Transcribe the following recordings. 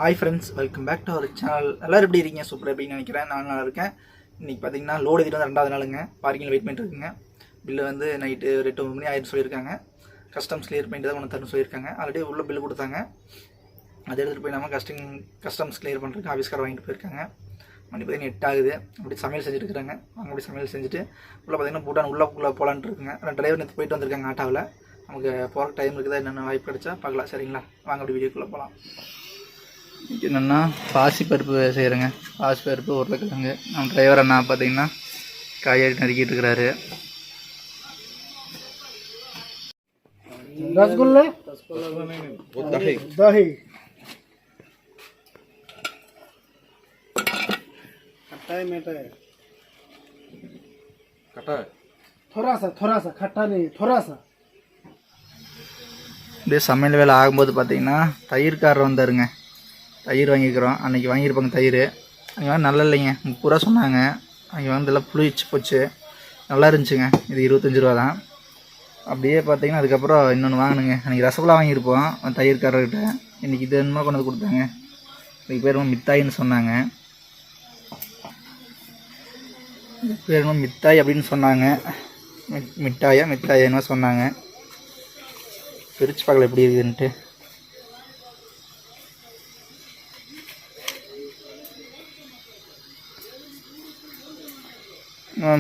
Hi friends, welcome back to our channel. எல்லோரும் எப்படி இருக்கீங்க? சூப்பர் எப்படின்னு நினைக்கிறேன். நான் நல்லா இருக்கேன். இன்றைக்கி பார்த்தீங்கன்னா லோடு ஏற்றிட்டு வந்து 2வது நாளுங்க. பார்க்கிங்கில் வெயிட் பண்ணிட்டு இருக்குங்க. பில்லு வந்து நைட்டு ஒரு 8 மணி ஆயிரம் சொல்லியிருக்காங்க. கஸ்டம்ஸ் கிளியர் பண்ணிட்டு தான் ஒன்று தரணும் சொல்லியிருக்காங்க. ஆல்ரெடி உள்ள பில்லு கொடுத்தாங்க. அதை எடுத்துகிட்டு போய் நம்ம கஸ்டம்ஸ் கிளியர் பண்ணுறதுக்கு ஆஃபீஸ்கார் வாங்கிட்டு போயிருக்காங்க. மணி பார்த்தீங்கன்னா 8 ஆகுது. அப்படி சமையல் செஞ்சுட்டு இருக்கிறாங்க. அவங்க அப்படி சமையல் செஞ்சுட்டு உள்ள பார்த்தீங்கன்னா பூட்டான் உள்ளே போகலான்ட்டு இருக்குங்க. ஆனால் டிரைவர் நேற்று போயிட்டு வந்திருக்காங்க ஆட்டோவில். நமக்கு போகிற டைம் இருக்குதா என்னென்ன வாய்ப்பு கிடைச்சா பார்க்கலாம். சரிங்களா, வாங்க அப்படி வீடியோக்குள்ளே போகலாம். என்னென்னா பாசிப்பருப்பு செய்கிறேங்க. பாசிப்பருப்பு உருளைக்கிழங்கு. நம்ம டிரைவர் அண்ணா பார்த்தீங்கன்னா காய்கறி நறுக்கிட்டு இருக்கிறாரு. रसगुल्ले दही खट्टा है मीठा है खट्टा है थोड़ा सा खट्टा नहीं थोड़ा सा. இப்படியே சமையல் வேலை ஆகும்போது பார்த்தீங்கன்னா தயிர்காரர் வந்தாருங்க. தயிர் வாங்கிக்கிறோம். அன்றைக்கி வாங்கியிருப்பாங்க தயிர். அங்கே வந்து நல்லா இல்லைங்க, 30 ரூபா சொன்னாங்க. அங்கே வந்து எல்லாம் புளிச்சு போச்சு. நல்லா இருந்துச்சுங்க. இது 25 ரூபா தான். அப்படியே பார்த்தீங்கன்னா அதுக்கப்புறம் இன்னொன்று வாங்கினுங்க. அன்றைக்கி ரசகுல்லா வாங்கியிருப்போம் தயிர்காரர்கிட்ட. இன்றைக்கி இது என்னமோ கொண்டு வந்து கொடுத்தாங்க. இதுக்கு பேர் மித்தாயின்னு சொன்னாங்க. பேர் என்னமோ மித்தாய் அப்படின்னு சொன்னாங்க. மிட்டாயா என்னமோ சொன்னாங்க. பிரித்து பார்க்கல எப்படி இருக்குதுன்ட்டு.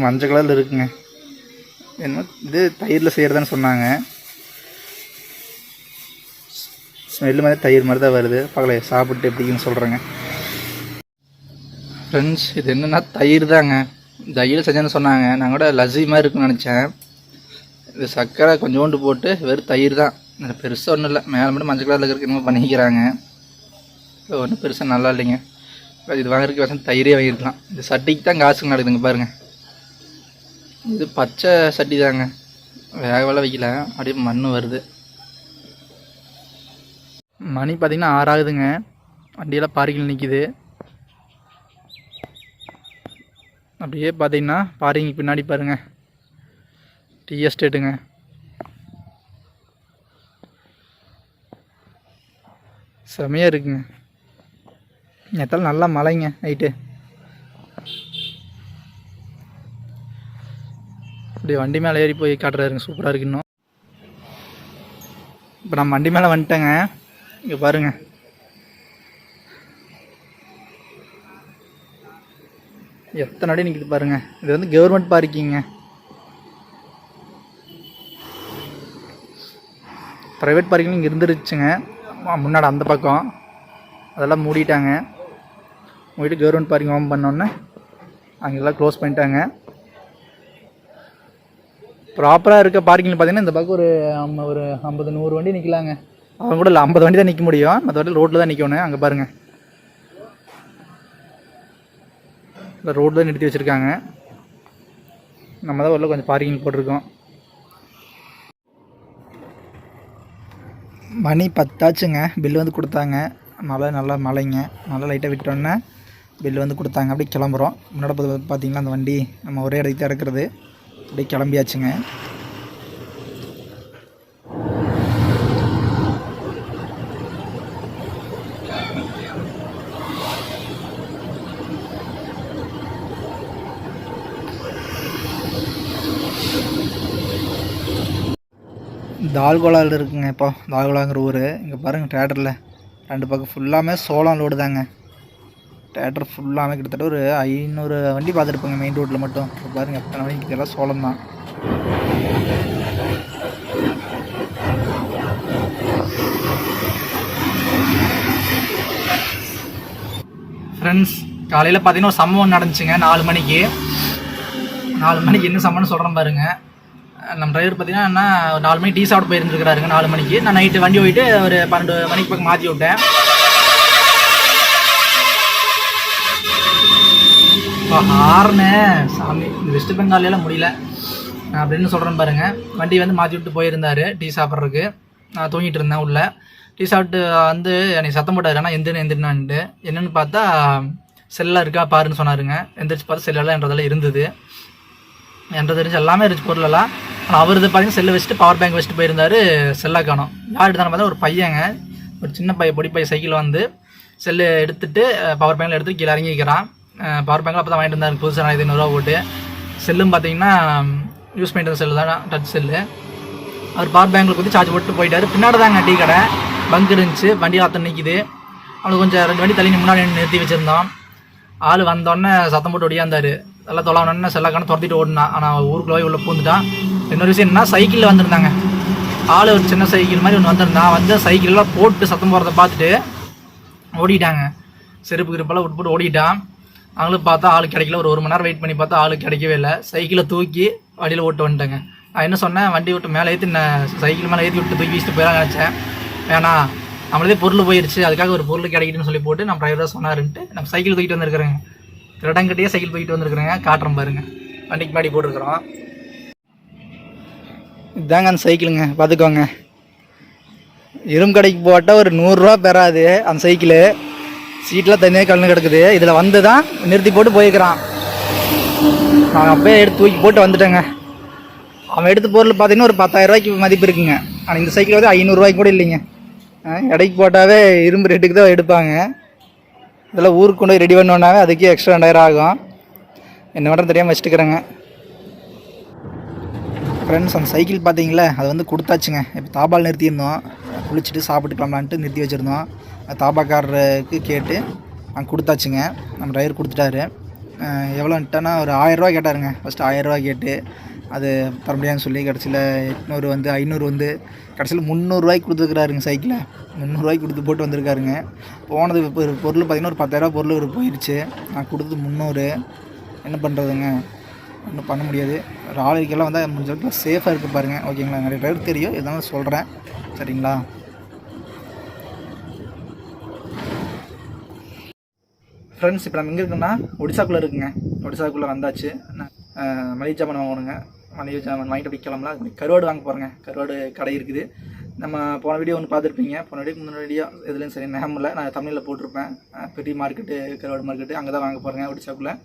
மஞ்சள் கலரில் இருக்குங்க. என்ன இது தயிரில் செய்கிறதான்னு சொன்னாங்க. ஸ்மெல்லு மாதிரி தயிர் மாதிரி தான் வருது. பார்க்கல சாப்பிட்டு எப்படின்னு சொல்கிறேங்க. ஃப்ரெண்ட்ஸ், இது என்னென்னா தயிர் தாங்க. தயிர் செஞ்சேன்னு சொன்னாங்க. நான் கூட லஸ்ஸி மாதிரி இருக்குன்னு நினச்சேன். இது சர்க்கரை கொஞ்சோண்டு போட்டு வெறும் தயிர் தான். பெருசாக ஒன்றும் இல்லை. மேலே மட்டும் மஞ்சள் கலரில் இருக்கிற என்னமோ பண்ணிக்கிறாங்க. ஒன்றும் பெருசாக நல்லா இல்லைங்க. இது வாங்குறதுக்கு வசம் தயிரே வாங்கியிருக்கலாம். இது சட்டிக்கு தான் காசுங்க நடக்குதுங்க பாருங்கள். இது பச்சை சட்டி தாங்க. வேகவெல்லாம் வைக்கல, அப்படியே மண் வருது. மணி பார்த்திங்கன்னா 6 ஆகுதுங்க. வண்டியெல்லாம் பார்க்கிங்கில் நிற்கிது. அப்படியே பார்த்திங்கன்னா பார்க்கிங் பின்னாடி பாருங்கள் டீ எஸ்டேட்டுங்க. செமையாக இருக்குங்க. நேற்றாலும் நல்லா மழைங்க நைட்டு. அப்படியே வண்டி மேலே ஏறி போய் காட்டுறாருங்க. சூப்பராக இருக்கு. இன்னும் இப்போ நான் வண்டி மேலே வந்துட்டேங்க. இங்கே பாருங்கள், எத்தனை அடி நிற்கிது பாருங்கள். இது வந்து கவர்மெண்ட் பார்க்கிங்க. ப்ரைவேட் பார்க்கிங் இங்கே இருந்துருச்சுங்க முன்னாடி அந்த பக்கம். அதெல்லாம் மூடிட்டாங்க. மூடிட்டு கவர்மெண்ட் பார்க்கிங் ஓப்பன் பண்ணோன்னே அங்கெல்லாம் க்ளோஸ் பண்ணிட்டாங்க. ப்ராப்பராக இருக்க பார்க்கிங்கில் பார்த்தீங்கன்னா இந்த பக்கம் ஒரு 50-100 வண்டி நிற்கலாங்க. அவங்க கூட இல்லை, 50 வண்டி தான் நிற்க முடியும். மற்ற வண்டி ரோட்டில் தான் நிற்கணும். அங்கே பாருங்கள், இல்லை ரோட்டில் தான் நிறுத்தி வச்சுருக்காங்க. நம்ம தான் உள்ள கொஞ்சம் பார்க்கிங் போட்டிருக்கோம். மணி 10 ஆச்சுங்க. பில்லு வந்து கொடுத்தாங்க. நல்லா மழைங்க. நல்லா லைட்டாக விட்டோன்னே பில்லு வந்து கொடுத்தாங்க. அப்படியே கிளம்புறோம். முன்னாடி பார்த்தீங்கன்னா அந்த வண்டி நம்ம ஒரே இடத்துக்கு தான் இருக்கிறது. அப்படியே கிளம்பியாச்சுங்க. தால்கோலாவில் இருக்குங்க. இப்போ தால்கோலாங்கிற ஊர். இங்கே பாருங்கள், தேட்டரில் 2 பக்கம் ஃபுல்லாமே சோளம் லோடு தாங்க. தேட்டர் ஃபுல்லாமே கிட்டத்தட்ட ஒரு 500 வண்டி பார்த்துருப்பாங்க மெயின் ரோட்டில் மட்டும். இப்போ பாருங்கள் எத்தனை வண்டிக்கு எல்லாம் சோளம் தான். ஃப்ரெண்ட்ஸ், காலையில் பார்த்தீங்கன்னா ஒரு சம்பவம் நடந்துச்சுங்க. 4 மணிக்கு என்ன சம்பவம்னு சொல்கிறேன் பாருங்கள். நம்ம டிரைவர் பார்த்தீங்கன்னா என்ன 4 மணிக்கு டீ சாப்பிட்டு போயிருந்துருக்கிறாருங்க. 4 மணிக்கு நான் நைட்டு வண்டி போயிட்டு ஒரு 12 மணிக்கு பக்கம் மாற்றி விட்டேன். ஹார்னு சாமி, இந்த வெஸ்ட் பெங்காலெலாம் முடியல அப்படின்னு சொல்கிறேன் பாருங்கள். வண்டி வந்து மாற்றி விட்டு போயிருந்தார் டீ சாப்பிட்றதுக்கு. நான் தூங்கிட்டு இருந்தேன் உள்ள. டீ சாப்பிட்டு வந்து எனக்கு சத்தம் போட்டார். ஆனால் எந்திரினான்ட்டு என்னென்னு பார்த்தா செல்லாம் இருக்கா பாருன்னு சொன்னாருங்க. எந்திரிச்சு பார்த்தா செல்லெல்லாம் என்றதெல்லாம் இருந்தது. என்ற தெரிஞ்சு எல்லாமே இருந்துச்சு பொருளெல்லாம். ஆனால் அவர் இது பார்த்தீங்கன்னா செல்லை வச்சுட்டு பவர் பேங்க் வச்சுட்டு போயிருந்தார். செல்லா காணும். யார்கிட்ட தானே பார்த்தா ஒரு பையங்க, ஒரு சின்ன பையன், பொடி பையன் சைக்கிள் வந்து செல்லு எடுத்துகிட்டு பவர் பேங்கில் எடுத்து கீழே இறங்கி வைக்கிறான். பவர் பேங்கில் அப்போ தான் வாங்கிட்டு இருந்தாங்க புதுசாக 1500 போட்டு. செல்லும் பார்த்தீங்கன்னா யூஸ் பண்ணிட்டு செல்லு தான், டச் செல்லு. அவர் பவர் பேங்கில் கொடுத்து சார்ஜ் போட்டு போயிட்டார். பின்னாடி தாங்க டீ கடை பங்க் இருந்துச்சு, வண்டி ஆற்ற நிற்கிது. அவனுக்கு கொஞ்சம் 2 வண்டி தள்ளி முன்னாடி நிறுத்தி வச்சுருந்தோம். ஆள் வந்தோடனே சத்தம் போட்டு ஒடியாந்தார். எல்லாம் தொலைவனோடனே செல்லாக்கான துரத்திட்டு ஓடினான். ஆனால் ஊருக்குள்ள போய் உள்ளே பூந்துட்டான். இன்னொரு விஷயம் என்னன்னா, சைக்கிளில் வந்திருந்தாங்க. ஆள் ஒரு சின்ன சைக்கிள் மாதிரி ஒன்று வந்திருந்தான். வந்து சைக்கிளெல்லாம் போட்டு சத்தம் போகிறத பார்த்துட்டு ஓடிட்டாங்க. செருப்பு கிருப்பெல்லாம் விட்டு போட்டு ஓடிட்டான். அவங்களும் பார்த்தா ஆள் கிடைக்கல. ஒரு மணி நேரம் வெயிட் பண்ணி பார்த்தா ஆள் கிடைக்கவே இல்லை. சைக்கிளை தூக்கி வண்டியில் ஓட்டு வந்துட்டாங்க. நான் என்ன சொன்னேன், வண்டி விட்டு மேலே ஏற்றி சைக்கிள் மேலே ஏற்றி விட்டு தூக்கி வீசிட்டு போயிடலாம் நினச்சேன். வேணாம், நம்மளதே பொருள் போயிடுச்சு, அதுக்காக ஒரு பொருள் கிடைக்குதுன்னு சொல்லி போட்டு நம்ம டிரைவர் தான் சொன்னாருன்ட்டு நம்ம சைக்கிள் தூக்கிட்டு வந்துருக்குறேங்க. திருடங்கிட்டே சைக்கிள் தூக்கிட்டு வந்துருக்குறேங்க. காட்டுறோம் பாருங்கள், வண்டிக்கு முன்னாடி போட்டுருக்குறோம். இதாங்க அந்த சைக்கிளுங்க, பார்த்துக்கோங்க. இரும்பு கடைக்கு போட்டால் ஒரு 100 ரூபா பெறாது அந்த சைக்கிளு. சீட்டெலாம் தனியாக கலந்து கிடக்குது. இதில் வந்து தான் நிறுத்தி போட்டு போயிருக்கிறான். நான் அப்போயே எடுத்து தூக்கி போட்டு வந்துட்டேங்க. அவன் எடுத்த பொருள் பார்த்தீங்கன்னா ஒரு 10,000 ரூபாய்க்கு மதிப்பு இருக்குங்க. ஆனால் இந்த சைக்கிள் வந்து 500 ரூபாய்க்கு கூட இல்லைங்க. எடைக்கு போட்டாவே இரும்பு ரேட்டுக்கு தான் எடுப்பாங்க. இதெல்லாம் ஊருக்கு கொண்டு போய் ரெடி பண்ணோன்னாவே அதுக்கே எக்ஸ்ட்ரா 2000 ஆகும். என்ன மட்டும் தெரியாமல் வச்சுட்டுக்கிறேங்க. ஃப்ரெண்ட்ஸ், அந்த சைக்கிள் பார்த்தீங்களா, அது வந்து கொடுத்தாச்சுங்க. இப்போ தாபால் நிறுத்தியிருந்தோம், குளிச்சுட்டு சாப்பிட்டுக்கலாம்லான்ட்டு நிறுத்தி வச்சுருந்தோம். தாபாக்காரருக்கு கேட்டு அங்கே கொடுத்தாச்சுங்க. நம்ம டிரைவர் கொடுத்துட்டாரு. எவ்வளோன்ட்டானா ஒரு 1000 ரூபா கேட்டாருங்க. ஃபஸ்ட்டு 1000 ரூபா கேட்டு அது தர முடியாதுன்னு சொல்லி கடைசியில் 800 வந்து 500 வந்து கடைசியில் 300 ரூபாய்க்கு கொடுத்துருக்குறாருங்க. சைக்கிளை 300 ரூபாய்க்கு கொடுத்து போட்டு வந்திருக்காருங்க. போனது ஒரு பொருள் பார்த்திங்கன்னா ஒரு 10,000 ரூபா பொருள் போயிடுச்சு. நான் கொடுத்தது 300. என்ன பண்ணுறதுங்க, ஒன்றும் பண்ண முடியாது. ஒரு ஆளுக்கெல்லாம் வந்து முடிஞ்ச அளவுக்கு சேஃபாக இருக்குது பாருங்கள். ஓகேங்களா, நிறைய டிரைவர் தெரியும், எதனாலும் சொல்கிறேன், சரிங்களா. ஃப்ரெண்ட்ஸ், இப்போ நம்ம எங்கே இருக்குன்னா ஒடிசாக்குள்ளே இருக்குங்க. ஒடிசாக்குள்ளே வந்தாச்சு. மளிகை சாமான் வாங்கணுங்க. மளிகை சாமான் வாங்கிட்டு அப்படி கிளம்பலாம். கருவாடு வாங்க போகிறேங்க. கருவாடு கடை இருக்குது. நம்ம போன வீடியோ ஒன்று பார்த்துருப்பீங்க. போன வீடியோ முன்னாடி வீடியோ எதுலேயும் சரி நேமில் நான் தமிழில் போட்டிருப்பேன். பெரிய மார்க்கெட்டு, கருவாடு மார்க்கெட்டு, அங்கே தான் வாங்க போகிறேங்க ஒடிசாக்குள்ளே.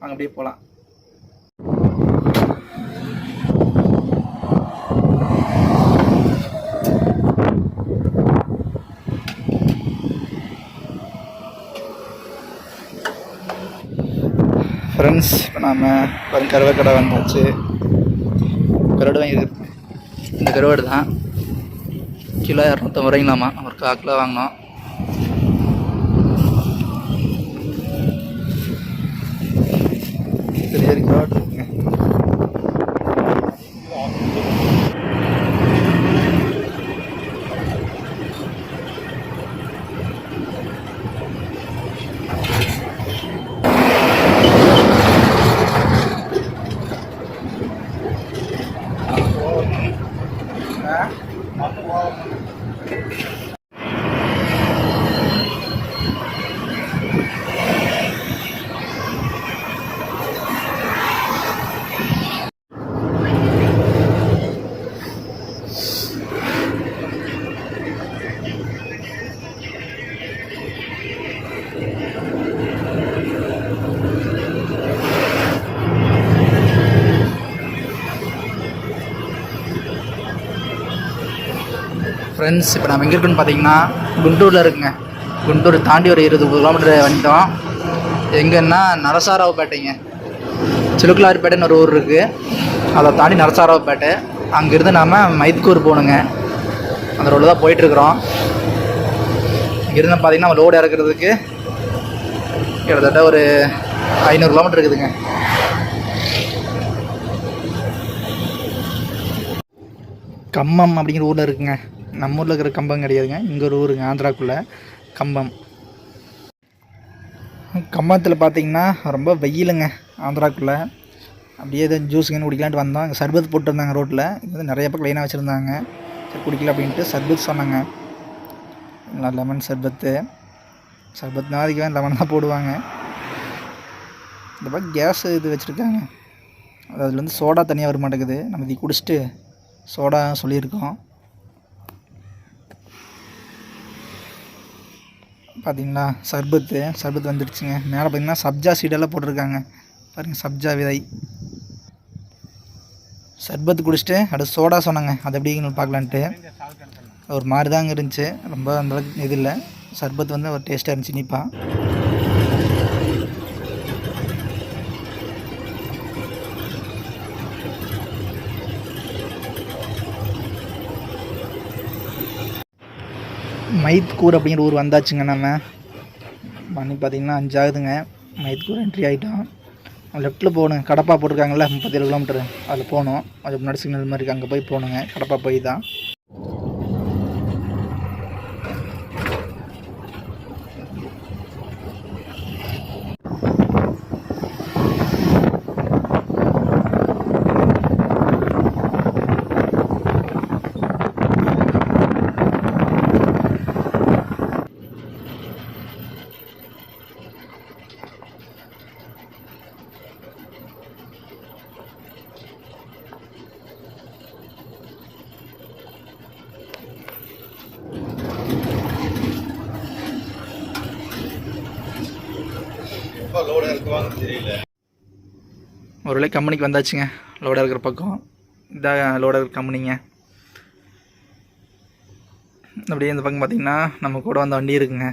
வாங்க அப்படியே போகலாம். ஃப்ரெண்ட்ஸ், இப்போ நாம் கருவாடு கடை வந்தாச்சு. கருவாடு வாங்கியிருக்கு. இந்த கருவாடு தான் கிலோ 250 ரூபாய்ங்களாமா. ஒரு 1/4 கிலோ வாங்கினோம். பெரிய கருவாடு இருக்குங்க. ஃப்ரெண்ட்ஸ், இப்போ நம்ம எங்கே இருக்குன்னு பார்த்தீங்கன்னா குண்டூரில் இருக்குங்க. குண்டூர் தாண்டி ஒரு 20 கிலோமீட்டர் வந்துட்டோம். எங்கன்னா நரசாராவுப்பேட்டைங்க. சிலுக்குலாரிப்பேட்டைன்னு ஒரு ஊர் இருக்குது. அதை தாண்டி நரசாராவுப்பேட்டை. அங்கேருந்து நாம் மைத்கூர் போகணுங்க. அந்த ரோடு தான் போயிட்டுருக்குறோம். இங்கேருந்து பார்த்தீங்கன்னா நம்ம லோடு இறக்குறதுக்கு கிட்டத்தட்ட ஒரு 500 கிலோமீட்டர் இருக்குதுங்க. கம்பம் அப்படிங்கிற ஊரில் இருக்குங்க. நம்ம ஊரில் இருக்கிற கம்பம் கிடையாதுங்க. இங்கே ஒரு ஊருங்க, ஆந்திராக்குள்ளே கம்பம். கம்பத்தில் பார்த்திங்கன்னா ரொம்ப வெயிலுங்க ஆந்திராக்குள்ளே. அப்படியே எதுவும் ஜூஸுங்கன்னு குடிக்கலான்ட்டு வந்தோம். இங்கே சர்பத் போட்டுருந்தாங்க ரோட்டில். இது வந்து நிறைய பேர் க்ளீனாக வச்சுருந்தாங்க. சரி குடிக்கல அப்படின்ட்டு சர்பத் சொன்னாங்க. லெமன் சர்பத்து. சர்பத்னா அதுக்கு லெமன் தான் போடுவாங்க. இந்த பக்கம் கேஸ் இது வச்சுருக்காங்க. அதுலேருந்து சோடா தனியாக வர மாட்டேங்குது. நம்ம இதை குடிச்சிட்டு சோடா சொல்லியிருக்கோம். பார்த்திங்களா, சர்பத்து வந்துடுச்சுங்க. மேலே பார்த்திங்கன்னா சப்ஜா சீடெல்லாம் போட்டிருக்காங்க பாருங்கள், சப்ஜா விதை. சர்பத்து குடிச்சிட்டு அடுத்து சோடா சொன்னாங்க. அது எப்படின்னு பார்க்கலான்ட்டு ஒரு மாதிரி தாங்க இருந்துச்சு. ரொம்ப அந்தளவுக்கு இது இல்லை. சர்பத் வந்து ஒரு டேஸ்ட்டாக இருந்துச்சு இனிப்பா. மைத்கூர் அப்படிங்கிற ஊர் வந்தாச்சுங்க. நம்ம மணி பார்த்திங்கன்னா 5 ஆகுதுங்க. மைத்கூர் என்ட்ரி ஆகிட்டோம். லெஃப்ட்டில் போகணும், கடப்பா போட்டிருக்காங்கல்ல 37 கிலோமீட்டரு, அதில் போகணும். அதுக்கு முன்னாடி சிக்னல் மாதிரி இருக்குது, அங்கே போய் போகணுங்க. கடப்பா போய் தான் ஒரு வேளை கம்பெனிக்கு வந்தாச்சுங்க. லோடாக இருக்கிற பக்கம் இதான் லோடாக இருக்கிற கம்பெனிங்க. அப்படியே இந்த பக்கம் பார்த்திங்கன்னா நம்ம கூட வந்த வண்டி இருக்குங்க.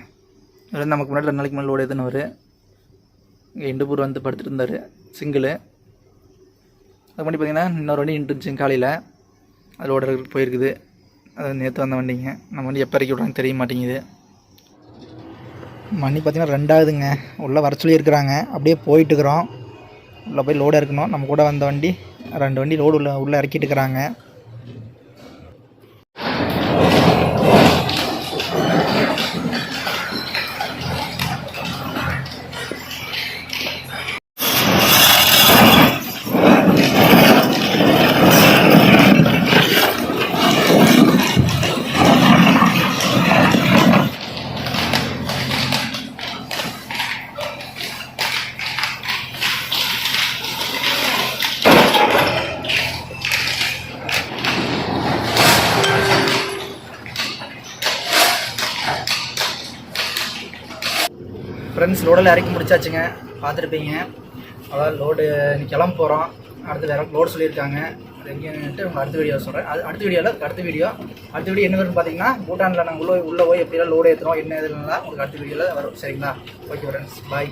அது நமக்கு முன்னாடி 2 நாளைக்கு மேலே லோடு ஏற்றினவர். இங்கே இண்டுப்பூர் வந்து படுத்துட்டு இருந்தார் சிங்கிள். அது பண்ணி பார்த்திங்கன்னா இன்னொரு வண்டி நின்றுச்சு காலையில், அது லோடாக இருக்கிற போயிருக்குது. அது நேற்று வந்த வண்டிங்க. நம்ம வண்டி எப்போ இறக்கி விட்றாங்க தெரிய மாட்டேங்குது. மணி பார்த்திங்கன்னா 2 ஆகுதுங்க. உள்ளே வர சொல்லியிருக்கிறாங்க. அப்படியே போயிட்டுருக்குறோம். உள்ளே போய் லோடாக இருக்கணும். நம்ம கூட வந்த வண்டி 2 வண்டி லோடு உள்ளே இறக்கிட்டு இருக்கிறாங்க. ஃப்ரெண்ட்ஸ், லோடெல்லாம் இறக்கி முடிச்சாச்சுங்க. பார்த்துருப்பீங்க. அதாவது லோடு இன்னைக்கு கிளம்ப போகிறோம். அடுத்து வேறு லோடு சொல்லியிருக்காங்க. அது எங்கேன்னுட்டு உங்கள் அடுத்த வீடியோ சொல்கிறேன். அடுத்த வீடியோ என்ன வரும்னு பார்த்தீங்கன்னா, பூட்டானில் நாங்கள் உள்ளே போய் எப்படிலாம் லோடு ஏற்றுறோம் என்ன எதுலாம் உங்களுக்கு அடுத்த வீடியோவில் வரும். சரிங்களா? ஓகே ஃப்ரெண்ட்ஸ், பாய்.